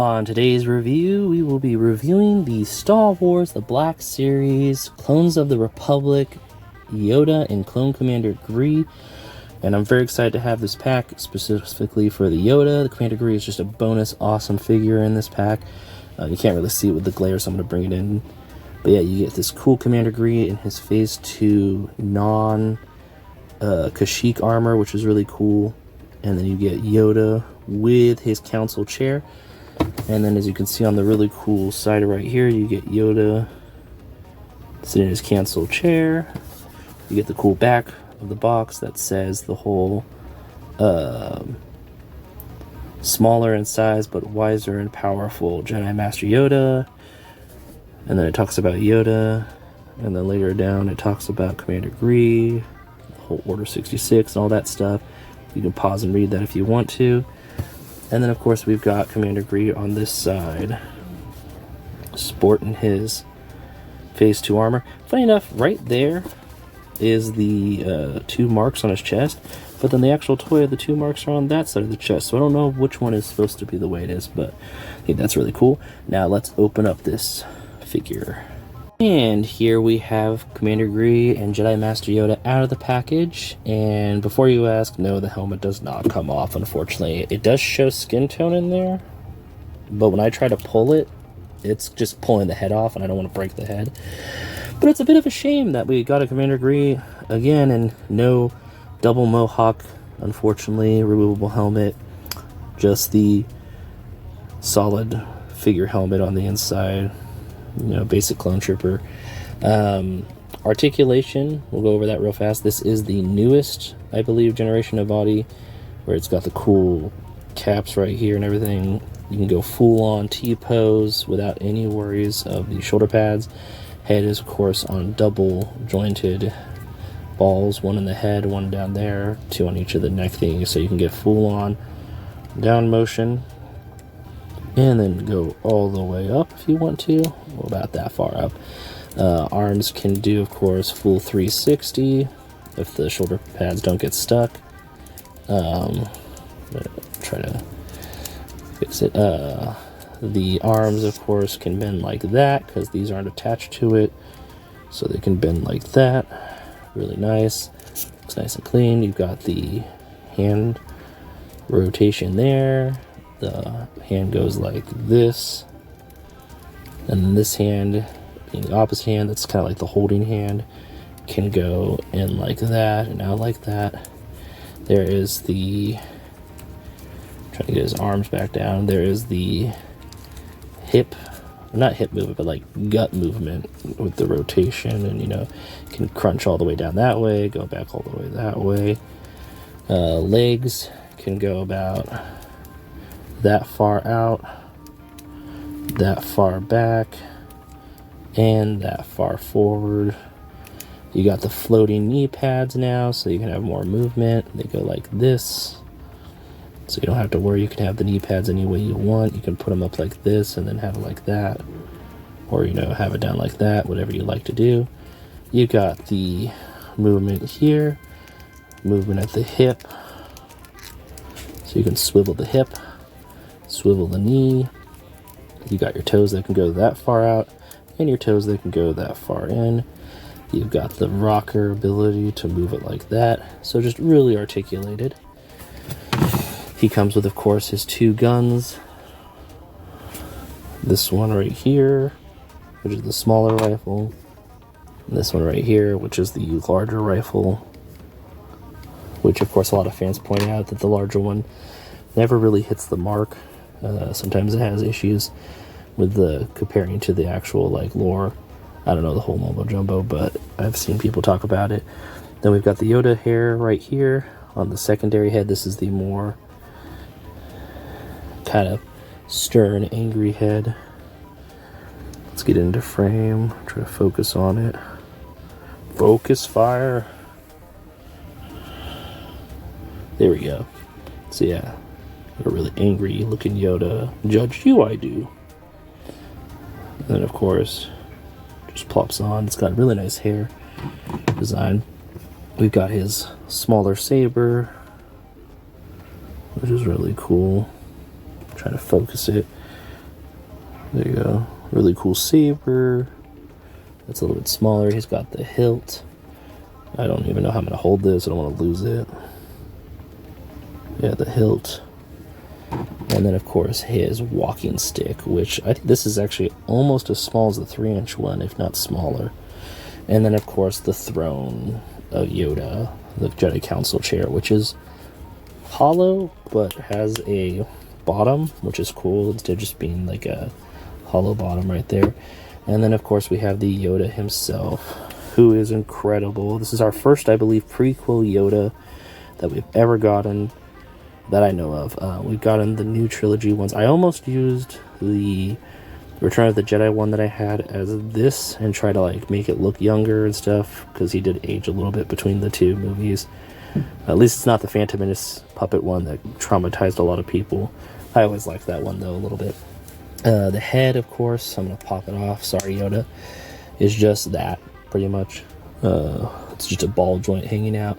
On today's review, we will be reviewing the Star Wars The Black Series, Clones of the Republic, Yoda, and Clone Commander Gree. And I'm very excited to have this pack specifically for the Yoda. The Commander Gree is just a bonus awesome figure in this pack. You can't really see it with the glare, so I'm going to bring it in. But yeah, you get this cool Commander Gree in his Phase 2 non-Kashyyyk armor, which is really cool. And then you get Yoda with his council chair. And then as you can see on the really cool side right here, you get Yoda sitting in his council chair. You get the cool back of the box that says the whole smaller in size but wiser and powerful Jedi Master Yoda. And then it talks about Yoda. And then later down it talks about Commander Gree, the whole Order 66 and all that stuff. You can pause and read that if you want to. And then, of course, we've got Commander Gree on this side, sporting his Phase 2 armor. Funny enough, right there is the 2 marks on his chest, but then the actual toy of the 2 marks are on that side of the chest, so I don't know which one is supposed to be the way it is, but I think that's really cool. Now, let's open up this figure. And here we have Commander Gree and Jedi Master Yoda out of the package. And before you ask, no, the helmet does not come off, unfortunately. It does show skin tone in there, but when I try to pull it, it's just pulling the head off, and I don't want to break the head. But it's a bit of a shame that we got a Commander Gree again, and no double mohawk, unfortunately, removable helmet. Just the solid figure helmet on the inside. You know, basic clone trooper. Articulation, we'll go over that real fast. This is the newest, I believe, generation of body, where it's got the cool caps right here and everything. You can go full on T-pose without any worries of the shoulder pads. Head is, of course, on double jointed balls, one in the head, one down there, 2 on each of the neck things, so you can get full on down motion. And then go all the way up if you want to, well, about that far up. Arms can do, of course, full 360 if the shoulder pads don't get stuck. Try to fix it. The arms, of course, can bend like that because these aren't attached to it, so they can bend like that. Really nice. Looks nice and clean. You've got the hand rotation there. The hand goes like this, and then this hand, being the opposite hand, that's kind of like the holding hand, can go in like that and out like that. There is the, trying to get his arms back down, there is the hip, not hip movement, but like gut movement with the rotation, and you know, can crunch all the way down that way, go back all the way that way. Legs can go about that far out, that far back, and that far forward. You got the floating knee pads now, so you can have more movement. They go like this, so you don't have to worry. You can have the knee pads any way you want. You can put them up like this and then have it like that, or you know, have it down like that, whatever you like to do. You got the movement here, movement at the hip, so you can swivel the hip, swivel the knee. You got your toes that can go that far out, and your toes that can go that far in. You've got the rocker ability to move it like that, so just really articulated. He comes with, of course, his 2 guns. This one right here, which is the smaller rifle, and this one right here, which is the larger rifle, which of course a lot of fans point out that the larger one never really hits the mark. Sometimes it has issues with the comparing to the actual like lore. I don't know the whole mumbo jumbo, but I've seen people talk about it. Then we've got the Yoda hair right here on the secondary head. This is the more kind of stern, angry head. Let's get into frame. Try to focus on it. Focus fire. There we go. So yeah, a really angry looking Yoda. Judge you, I do. And then of course, just plops on. It's got really nice hair design. We've got his smaller saber, which is really cool. Trying to focus it. There you go. Really cool saber. That's a little bit smaller. He's got the hilt. I don't even know how I'm going to hold this. I don't want to lose it. Yeah, the hilt. And then, of course, his walking stick, which I think this is actually almost as small as the 3-inch one, if not smaller. And then, of course, the throne of Yoda, the Jedi Council chair, which is hollow, but has a bottom, which is cool, instead of just being like a hollow bottom right there. And then, of course, we have the Yoda himself, who is incredible. This is our first, I believe, prequel Yoda that we've ever gotten, that I know of. We've gotten the new trilogy ones. I almost used the Return of the Jedi one that I had as this and try to like make it look younger and stuff, because he did age a little bit between the two movies. At least it's not the Phantom Menace puppet one that traumatized a lot of people. I always liked that one though a little bit. The head, of course, I'm gonna pop it off. Sorry, Yoda. Is just that pretty much. It's just a ball joint hanging out.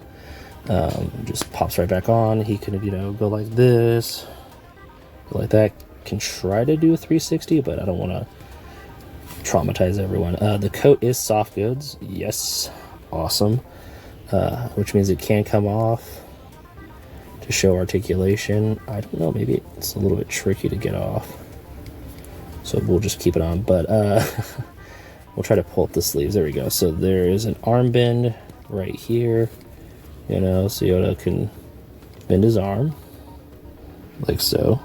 Just pops right back on. He can, go like this, go like that. Can try to do a 360, but I don't want to traumatize everyone. The coat is soft goods. Yes, awesome. Which means it can come off to show articulation. I don't know, maybe it's a little bit tricky to get off, so we'll just keep it on. But we'll try to pull up the sleeves. There we go. So there is an arm bend right here, so Yoda can bend his arm like so.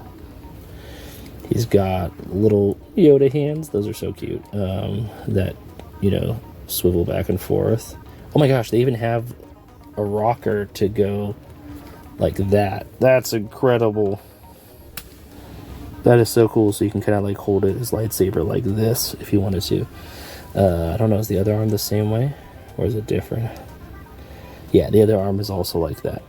He's got little Yoda hands. Those are so cute. That, swivel back and forth. Oh my gosh, they even have a rocker to go like that. That's incredible. That is so cool. So you can kind of like hold it, his lightsaber, like this if you wanted to. I don't know, is the other arm the same way? Or is it different? Yeah, the other arm is also like that.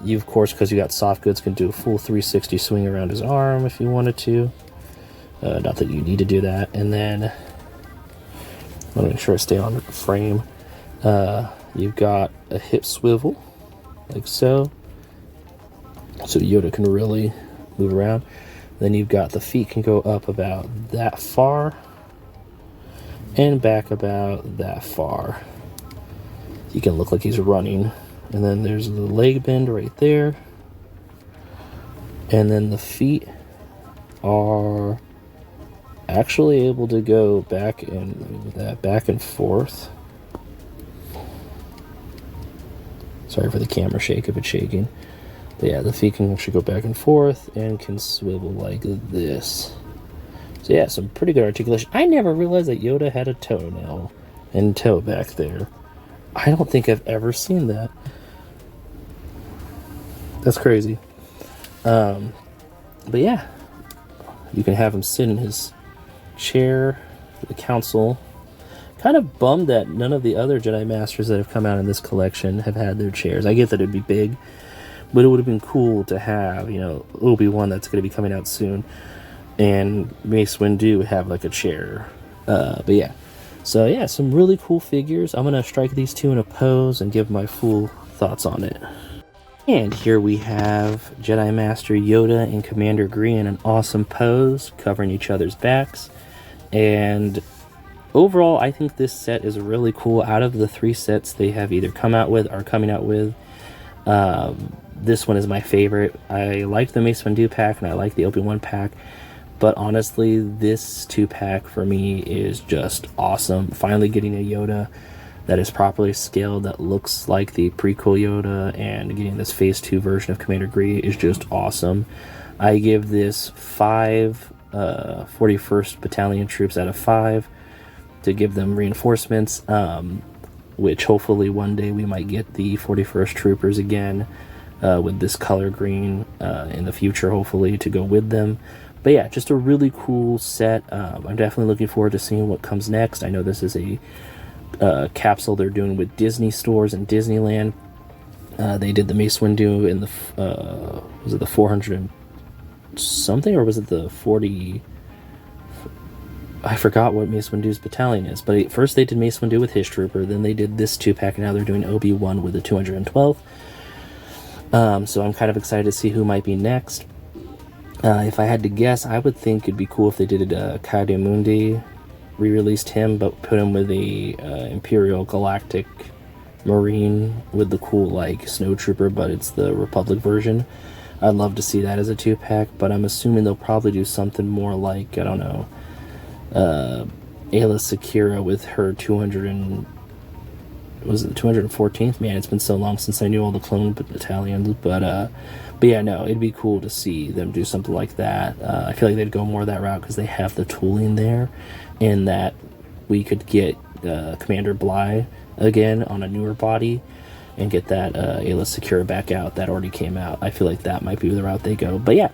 You, of course, because you got soft goods, can do a full 360 swing around his arm if you wanted to. Not that you need to do that. And then, I want to make sure I stay on the frame. You've got a hip swivel, like so. So Yoda can really move around. Then you've got the feet can go up about that far. And back about that far. He can look like he's running. And then there's the leg bend right there. And then the feet are actually able to go back and forth. Sorry for the camera shake if it's shaking. But yeah, the feet can actually go back and forth and can swivel like this. So yeah, some pretty good articulation. I never realized that Yoda had a toenail and toe back there. I don't think I've ever seen that. That's crazy. But yeah, you can have him sit in his chair for the council. Kind of bummed that none of the other Jedi Masters that have come out in this collection have had their chairs. I get that it'd be big, but it would have been cool to have, Obi-Wan that's going to be coming out soon, and Mace Windu have like a chair. But yeah. So yeah, some really cool figures. I'm going to strike these two in a pose and give my full thoughts on it. And here we have Jedi Master Yoda and Commander Gree in an awesome pose, covering each other's backs. And overall, I think this set is really cool. Out of the 3 sets they have either come out with or coming out with, this one is my favorite. I like the Mace Windu pack and I like the Obi-Wan pack. But honestly, this 2-pack for me is just awesome. Finally getting a Yoda that is properly scaled, that looks like the prequel Yoda, and getting this Phase 2 version of Commander Gree is just awesome. I give this 5 41st Battalion troops out of 5 to give them reinforcements, which hopefully one day we might get the 41st Troopers again with this color green in the future, hopefully, to go with them. But yeah, just a really cool set. I'm definitely looking forward to seeing what comes next. I know this is a capsule they're doing with Disney stores and Disneyland. They did the Mace Windu in the was it the 400 and something, or was it the 40? I forgot what Mace Windu's battalion is, but first they did Mace Windu with his trooper, then they did this 2-pack, and now they're doing Obi-Wan with the 212. So I'm kind of excited to see who might be next. If I had to guess, I would think it'd be cool if they did Kaede Mundi, re-released him, but put him with a Imperial Galactic Marine with the cool, like, Snowtrooper, but it's the Republic version. I'd love to see that as a 2-pack, but I'm assuming they'll probably do something more like, I don't know, Ayla Secura with her 214th? Man, it's been so long since I knew all the clone battalions, but yeah, no, it'd be cool to see them do something like that. I feel like they'd go more that route because they have the tooling there, and that we could get Commander Bly again on a newer body and get that Ayla Secura back out that already came out. I feel like that might be the route they go. But yeah,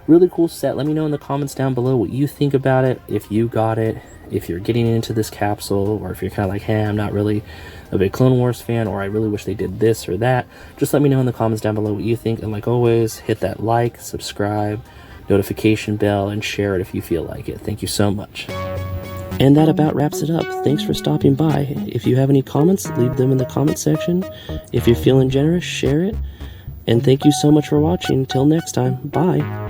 really cool set. Let me know in the comments down below what you think about it, if you got it, if you're getting into this capsule, or if you're kind of like, hey, I'm not really a big Clone Wars fan, or I really wish they did this or that. Just let me know in the comments down below what you think, and like always, hit that like, subscribe, notification bell, and share it if you feel like it. Thank you so much. And that about wraps it up. Thanks for stopping by. If you have any comments, leave them in the comment section. If you're feeling generous, share it. And thank you so much for watching. Till next time, bye.